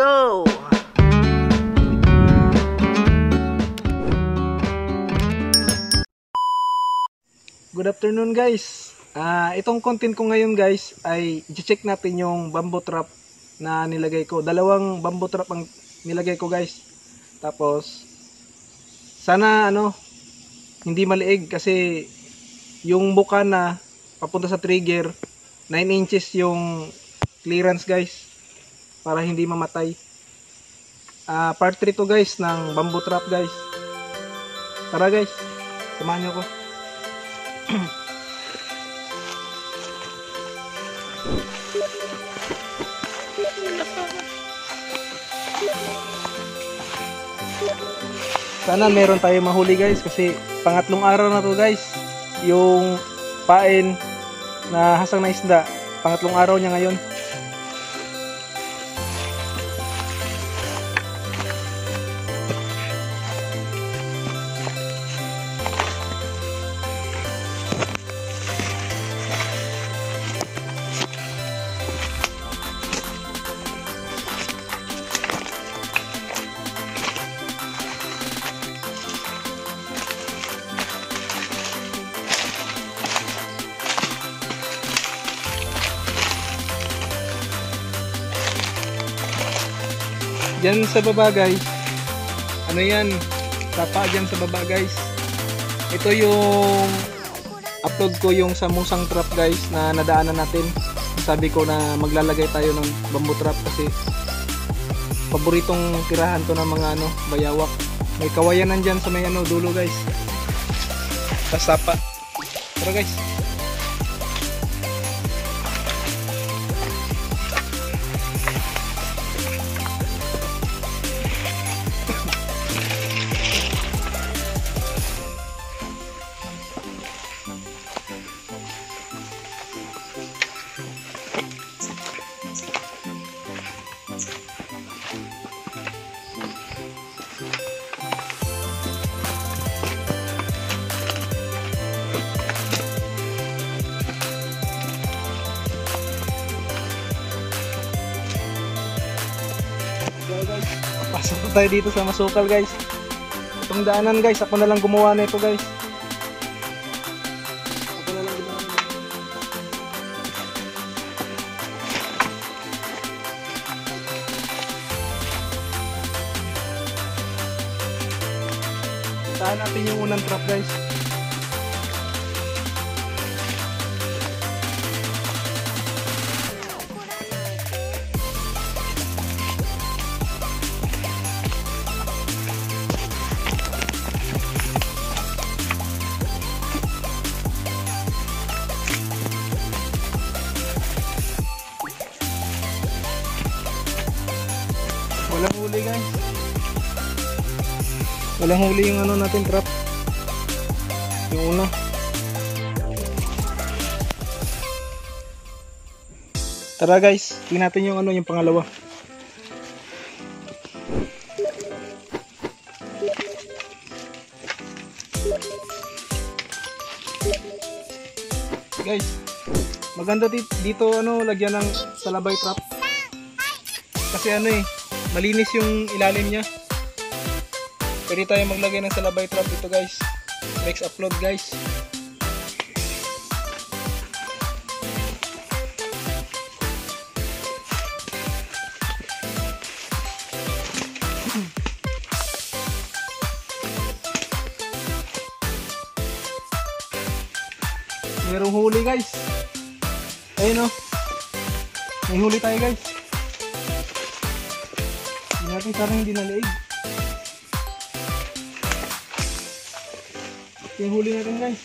go! Good afternoon guys. Itong content ko ngayon guys ay i-check natin yung bamboo trap na nilagay ko. Dalawang bamboo trap ang nilagay ko guys. Tapos sana hindi maliig kasi yung buka na papunta sa trigger 9 inches yung clearance guys para hindi mamatay. Part 3 to guys ng bamboo trap guys. Tara guys, samahan nyo ko. Sana meron tayo mahuli guys kasi pangatlong araw na to guys yung pain na hasang na isda, pangatlong araw niya ngayon. Diyan sa baba guys, ano yan, tapa dyan sa baba guys. Ito yung upload ko yung sa musang trap guys na nadaanan natin. Sabi ko na maglalagay tayo ng bamboo trap kasi paboritong tirahan to ng mga bayawak. May kawayanan dyan sa may dulo guys, sa tapa. Tara guys. Pasok tayo dito sa masukal guys. Itong daanan guys, ako na lang gumawa na ito guys. Ako na lang gumawa na. Puntahan natin yung unang trap guys. Walang huli guys. Walang huli yung natin trap. Yung una. Tara guys, tingnan natin yung yung pangalawa. Guys, maganda dito lagyan ng salabay trap. Kasi malinis yung ilalim niya. Pwede tayo maglagay ng salabay trap dito guys. Next upload guys. Merong huli guys. Ayun may huli tayo guys. Natin sarang hindi naliig. Yung huli natin guys.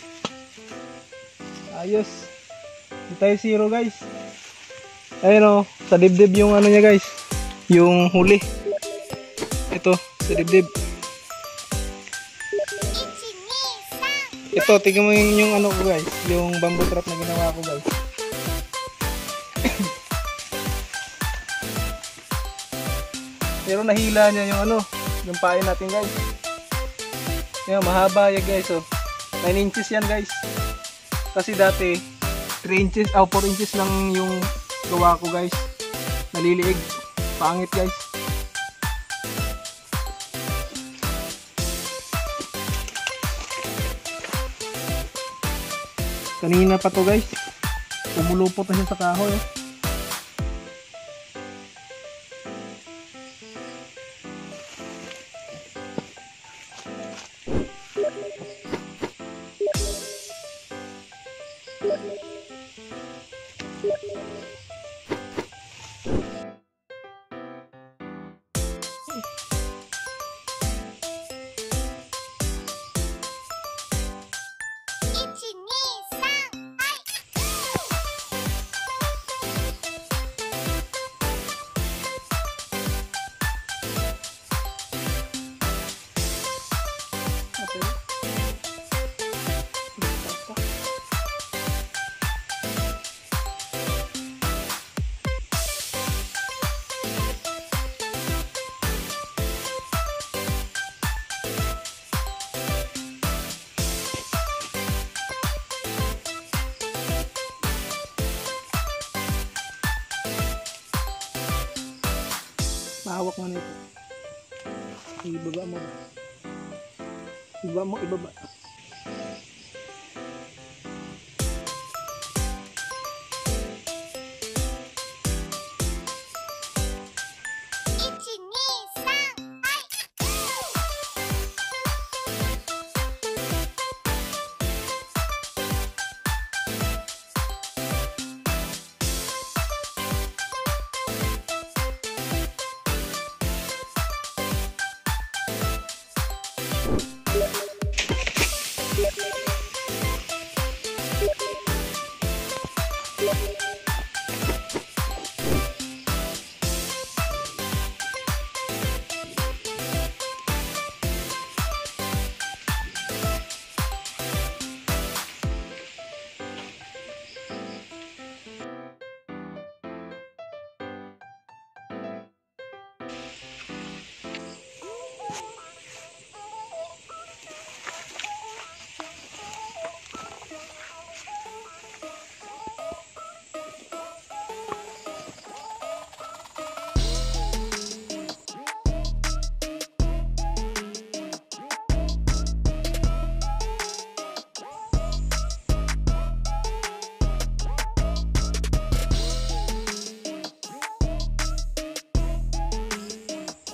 Ayos. Hindi tayo zero guys. Ayun sa dibdib yung niya guys. Yung huli. Ito sa dibdib. Ito tingnan mo yung ko guys. Yung bamboo trap na ginawa ko guys. Pero nahila niya yung yung pain natin guys. Yan, mahaba yan guys 9 inches yan guys. Kasi dati 3 inches, 4 inches lang yung gawa ko guys. Naliliig. Pangit guys. Kanina pa to guys. Pumulupot na siya sa kahoy. Oh. Mahawak mo nito. Ibaba mo. Ibaba mo, ibaba.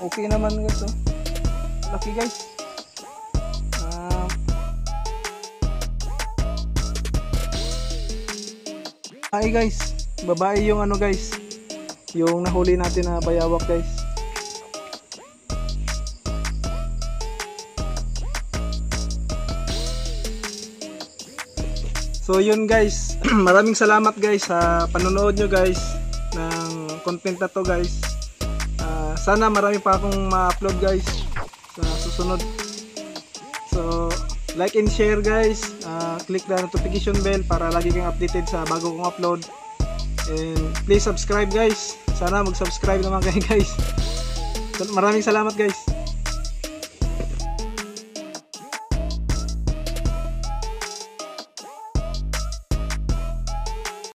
Okay naman guys. Laki guys. Ay guys, babae yung ano guys, yung nahuli natin na bayawak guys. So yun guys, maraming salamat guys sa panonood nyo guys ng content na to guys. Sana marami pa akong ma-upload guys sa susunod. So like and share guys, click the notification bell para lagi kang updated sa bago kong upload. And please subscribe guys, sana mag-subscribe naman kayo guys. Maraming salamat guys.